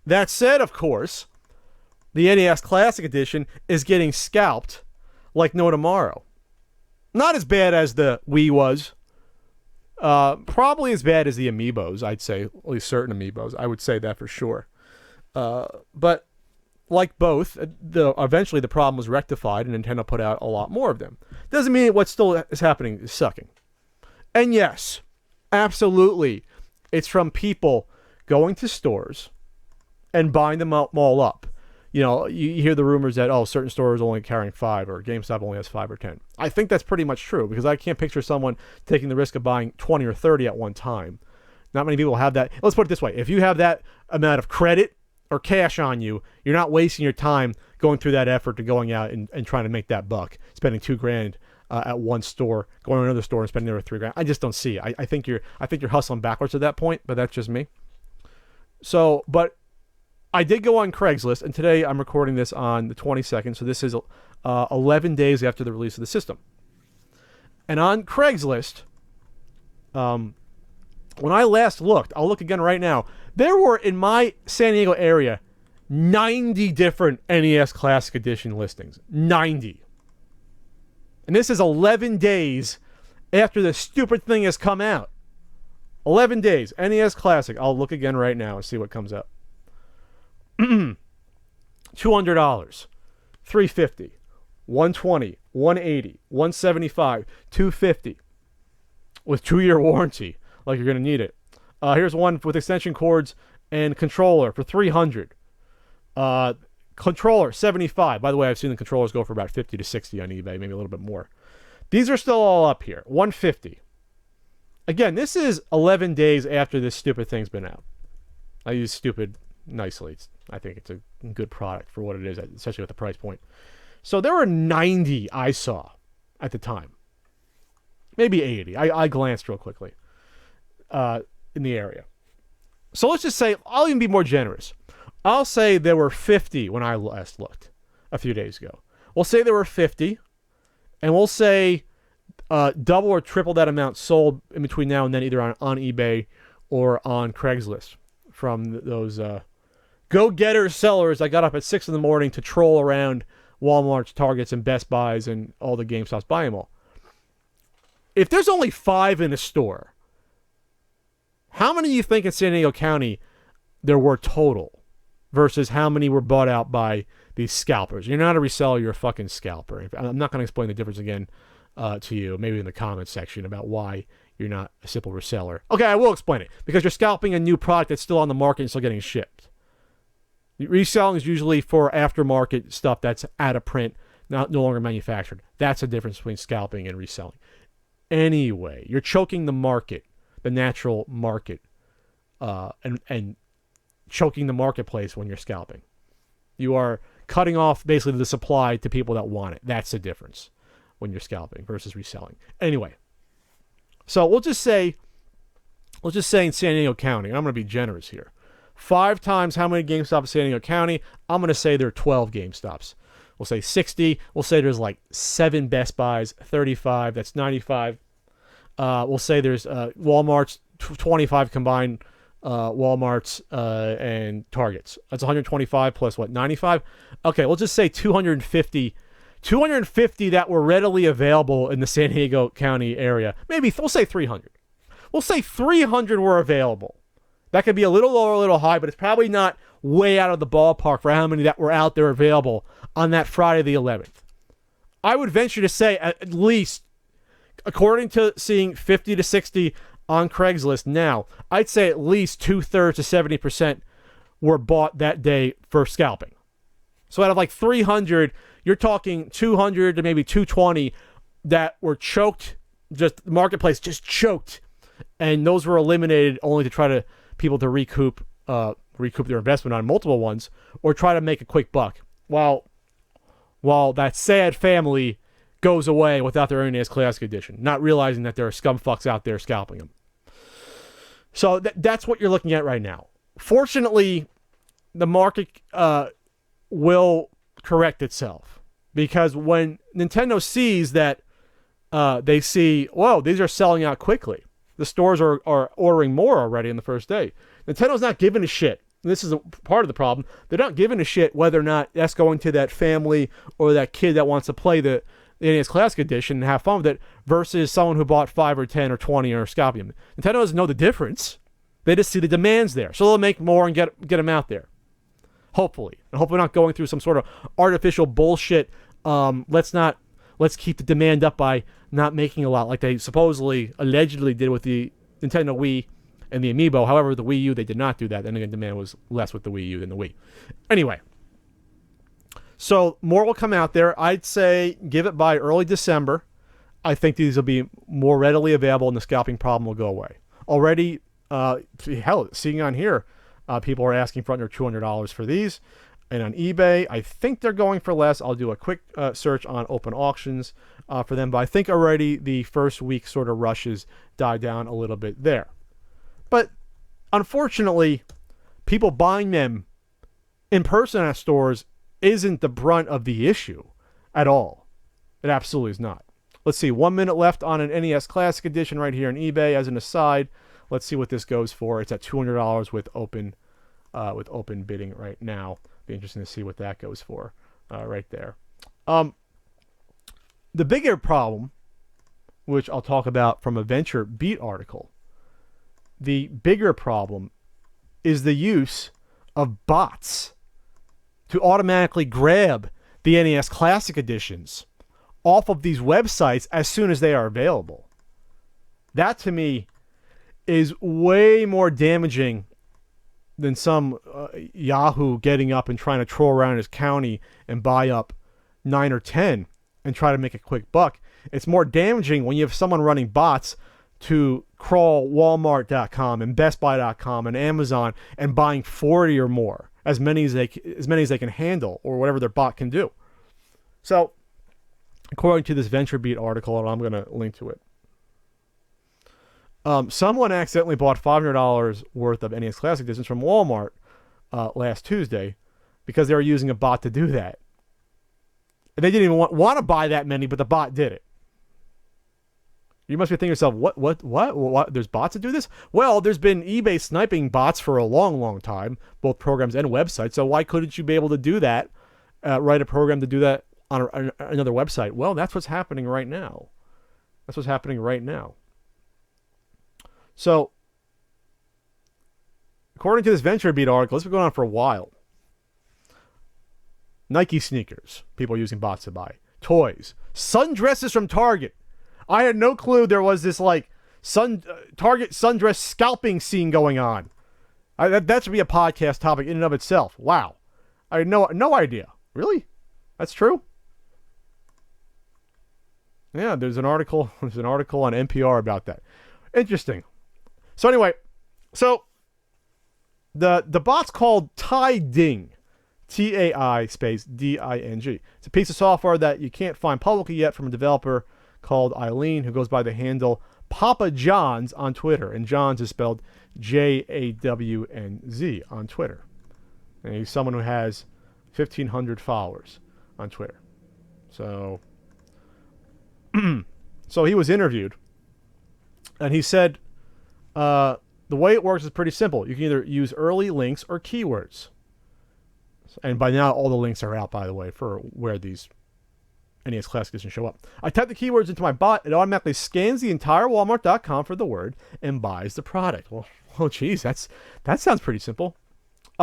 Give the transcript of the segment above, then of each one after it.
That said, of course, the NES Classic Edition is getting scalped like no tomorrow. Not as bad as the Wii was. Probably as bad as the Amiibos, I'd say. At least certain Amiibos. I would say that for sure. But like both, eventually the problem was rectified and Nintendo put out a lot more of them. Doesn't mean what still is happening is sucking. And yes, absolutely, it's from people going to stores and buying them all up. You know, you hear the rumors that, certain stores are only carrying 5 or GameStop only has 5 or 10. I think that's pretty much true because I can't picture someone taking the risk of buying 20 or 30 at one time. Not many people have that. Let's put it this way. If you have that amount of credit or cash on you, you're not wasting your time going through that effort to going out and trying to make that buck, spending $2,000 at one store, going to another store and spending another $3,000. I just don't see it. I think you're hustling backwards at that point, but that's just me. So, but I did go on Craigslist, and today I'm recording this on the 22nd, so this is 11 days after the release of the system. And on Craigslist, when I last looked, I'll look again right now, there were, in my San Diego area, 90 different NES Classic Edition listings. 90. And this is 11 days after the stupid thing has come out. 11 days. NES Classic. I'll look again right now and see what comes up. $200, $350, $120, $180, $175, $250 with 2-year warranty, like you're gonna need it. Here's one with extension cords and controller for $300. Controller $75. By the way, I've seen the controllers go for about $50 to $60 on eBay, maybe a little bit more. These are still all up here. $150. Again, this is 11 days after this stupid thing's been out. I use stupid nicely. I think it's a good product for what it is, especially with the price point. So there were 90 I saw at the time. Maybe 80. I glanced real quickly in the area. So let's just say, I'll even be more generous. I'll say there were 50 when I last looked a few days ago. We'll say there were 50, and we'll say double or triple that amount sold in between now and then, either on eBay or on Craigslist from those go-getter sellers that got up at 6 in the morning to troll around Walmart's, Targets, and Best Buys and all the GameStops, buy them all. If there's only 5 in a store, how many do you think in San Diego County there were total versus how many were bought out by these scalpers? You're not a reseller, you're a fucking scalper. I'm not going to explain the difference again to you, maybe in the comments section, about why you're not a simple reseller. Okay, I will explain it. Because you're scalping a new product that's still on the market and still getting shipped. Reselling is usually for aftermarket stuff that's out of print, no longer manufactured. That's the difference between scalping and reselling. Anyway, you're choking the market, the natural market, and choking the marketplace when you're scalping. You are cutting off basically the supply to people that want it. That's the difference when you're scalping versus reselling. Anyway, so we'll just say in San Diego County, and I'm going to be generous here, 5 times how many GameStops in San Diego County? I'm going to say there are 12 GameStops. We'll say 60. We'll say there's like 7 Best Buys, 35. That's 95. We'll say there's Walmart's, 25 combined Walmart's and Targets. That's 125 plus what, 95? Okay, we'll just say 250. 250 that were readily available in the San Diego County area. Maybe we'll say 300. We'll say 300 were available. That could be a little low or a little high, but it's probably not way out of the ballpark for how many that were out there available on that Friday the 11th. I would venture to say at least, according to seeing 50 to 60 on Craigslist now, I'd say at least 2/3 to 70% were bought that day for scalping. So out of like 300, you're talking 200 to maybe 220 that were choked, just the marketplace just choked, and those were eliminated only to try to people to recoup their investment on multiple ones or try to make a quick buck while that sad family goes away without their NES Classic Edition, not realizing that there are scumfucks out there scalping them. So that's what you're looking at right now. Fortunately, the market will correct itself, because when Nintendo sees that they see, whoa, these are selling out quickly. The stores are ordering more already in the first day. Nintendo's not giving a shit this is a part of the problem. They're not giving a shit whether or not that's going to that family or that kid that wants to play the NES Classic Edition and have fun with it versus someone who bought 5 or 10 or 20 or Scalping them. Nintendo doesn't know the difference. They just see the demands there. So they'll make more and get them out there. Hopefully. And hopefully not going through some sort of artificial bullshit. Let's keep the demand up by not making a lot like they allegedly did with the Nintendo Wii and the Amiibo. However, the Wii U, they did not do that. Then again, demand was less with the Wii U than the Wii. Anyway. So more will come out there. I'd say give it by early December. I think these will be more readily available and the scalping problem will go away. Already, seeing on here, people are asking for under $200 for these. And on eBay, I think they're going for less. I'll do a quick search on open auctions for them. But I think already the first week sort of rushes die down a little bit there. But unfortunately, people buying them in person at stores isn't the brunt of the issue at all. It absolutely is not. Let's see, 1 minute left on an NES Classic Edition right here on eBay. As an aside, let's see what this goes for. It's at $200 with open bidding right now. Be interesting to see what that goes for right there. The bigger problem, which I'll talk about from a Venture Beat article, the bigger problem is the use of bots to automatically grab the NES Classic Editions off of these websites as soon as they are available. That, to me, is way more damaging than some Yahoo getting up and trying to troll around his county and buy up 9 or 10 and try to make a quick buck. It's more damaging when you have someone running bots to crawl Walmart.com and BestBuy.com and Amazon and buying 40 or more, as many as they can handle, or whatever their bot can do. So, according to this VentureBeat article, and I'm going to link to it, someone accidentally bought $500 worth of NES Classic Editions from Walmart last Tuesday because they were using a bot to do that. And they didn't even want to buy that many, but the bot did it. You must be thinking to yourself, what? There's bots that do this? Well, there's been eBay sniping bots for a long, long time, both programs and websites. So why couldn't you be able to do that, write a program to do that on another website? Well, that's what's happening right now. So, according to this VentureBeat article, this has been going on for a while. Nike sneakers, people are using bots to buy. Toys. Sundresses from Target. I had no clue there was this Target sundress scalping scene going on. That should be a podcast topic in and of itself. Wow. I had no idea. Really? That's true? Yeah, there's an article on NPR about that. Interesting. So anyway, the bot's called TaiDing. TAI space DING. It's a piece of software that you can't find publicly yet from a developer called Eileen, who goes by the handle Papa John's on Twitter. And John's is spelled JAWNZ on Twitter. And he's someone who has 1,500 followers on Twitter. So, so he was interviewed, and he said, the way it works is pretty simple. You can either use early links or keywords. And by now, all the links are out, by the way, for where these NES Classic Edition show up. I type the keywords into my bot. It automatically scans the entire Walmart.com for the word and buys the product. Well, geez, that sounds pretty simple.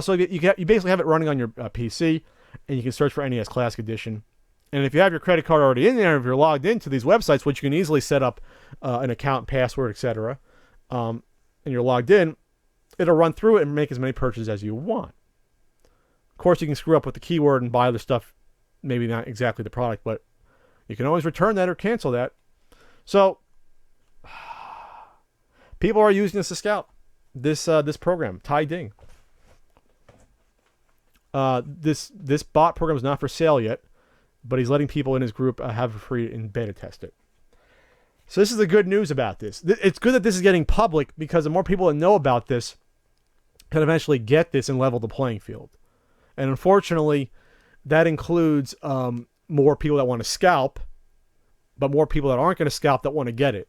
So you basically have it running on your PC, and you can search for NES Classic Edition. And if you have your credit card already in there, if you're logged into these websites, which you can easily set up an account, password, etc., and you're logged in, it'll run through it and make as many purchases as you want. Of course, you can screw up with the keyword and buy other stuff, maybe not exactly the product, but you can always return that or cancel that. So, people are using this to scalp this program, TaiDing. This bot program is not for sale yet, but he's letting people in his group have it free and beta test it. So this is the good news about this. It's good that this is getting public, because the more people that know about this can eventually get this and level the playing field. And unfortunately, that includes more people that want to scalp, but more people that aren't going to scalp that want to get it.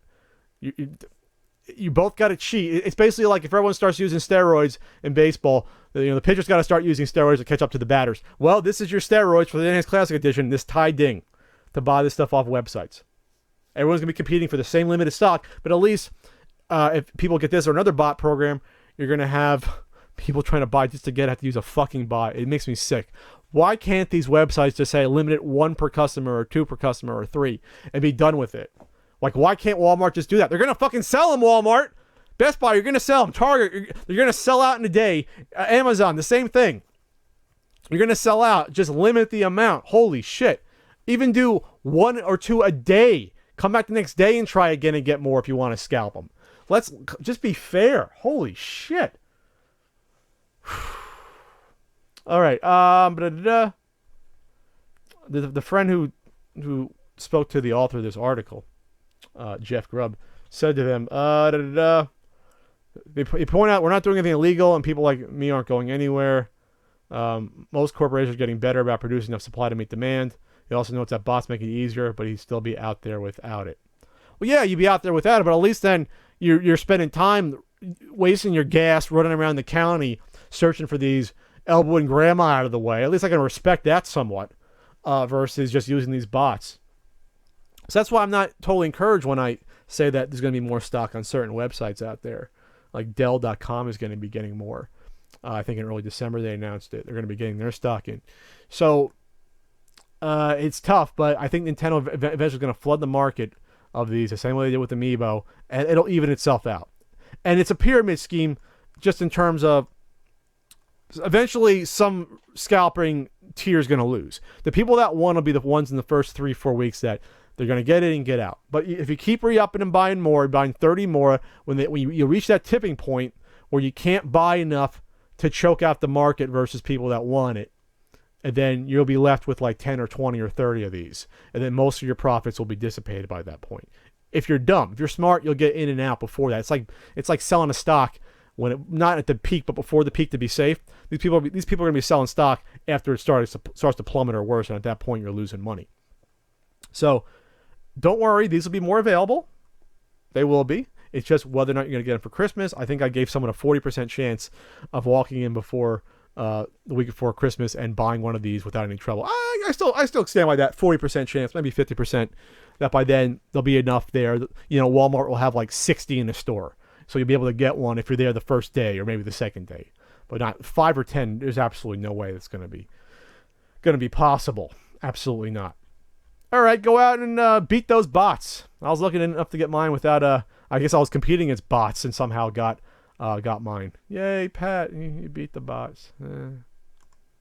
you both got to cheat. It's basically like if everyone starts using steroids in baseball, the pitcher's got to start using steroids to catch up to the batters. Well, this is your steroids for the NES Classic Edition, this Ty Ding, to buy this stuff off websites. Everyone's going to be competing for the same limited stock, but at least if people get this or another bot program, you're going to have people trying to buy just to have to use a fucking bot. It makes me sick. Why can't these websites just say limited 1 per customer or 2 per customer or 3 and be done with it? Like, why can't Walmart just do that? They're going to fucking sell them, Walmart. Best Buy, you're going to sell them. Target, you're going to sell out in a day. Amazon, the same thing. You're going to sell out. Just limit the amount. Holy shit. Even do 1 or 2 a day. Come back the next day and try again and get more if you want to scalp them. Let's just be fair. Holy shit. All right. The friend who spoke to the author of this article, Jeff Grubb, said to them, they point out we're not doing anything illegal and people like me aren't going anywhere. Most corporations are getting better about producing enough supply to meet demand. He also notes that bots make it easier, but he'd still be out there without it. Well, yeah, you'd be out there without it, but at least then you're spending time wasting your gas running around the county searching for these elbowing grandma out of the way. At least I can respect that somewhat versus just using these bots. So that's why I'm not totally encouraged when I say that there's going to be more stock on certain websites out there. Like Dell.com is going to be getting more. I think in early December they announced it. They're going to be getting their stock in. So it's tough, but I think Nintendo eventually is going to flood the market of these the same way they did with Amiibo, and it'll even itself out. And it's a pyramid scheme just in terms of eventually some scalping tier is going to lose. The people that won will be the ones in the first 3-4 weeks that they're going to get it and get out. But if you keep re-upping and buying more, buying 30 more, when you reach that tipping point where you can't buy enough to choke out the market versus people that want it, and then you'll be left with like 10 or 20 or 30 of these. And then most of your profits will be dissipated by that point. If you're dumb, if you're smart, you'll get in and out before that. It's like selling a stock when not at the peak, but before the peak to be safe. These people are going to be selling stock after it starts to plummet or worse, and at that point you're losing money. So don't worry, these will be more available. They will be. It's just whether or not you're going to get them for Christmas. I think I gave someone a 40% chance of walking in before the week before Christmas and buying one of these without any trouble. I still stand by that 40% chance, maybe 50%, that by then there'll be enough there. Walmart will have like 60 in the store. So you'll be able to get one if you're there the first day or maybe the second day. But not 5 or 10, there's absolutely no way that's going to be possible. Absolutely not. All right, go out and beat those bots. I was lucky enough to get mine without I guess I was competing against bots and somehow got mine. Yay, Pat, you beat the bots.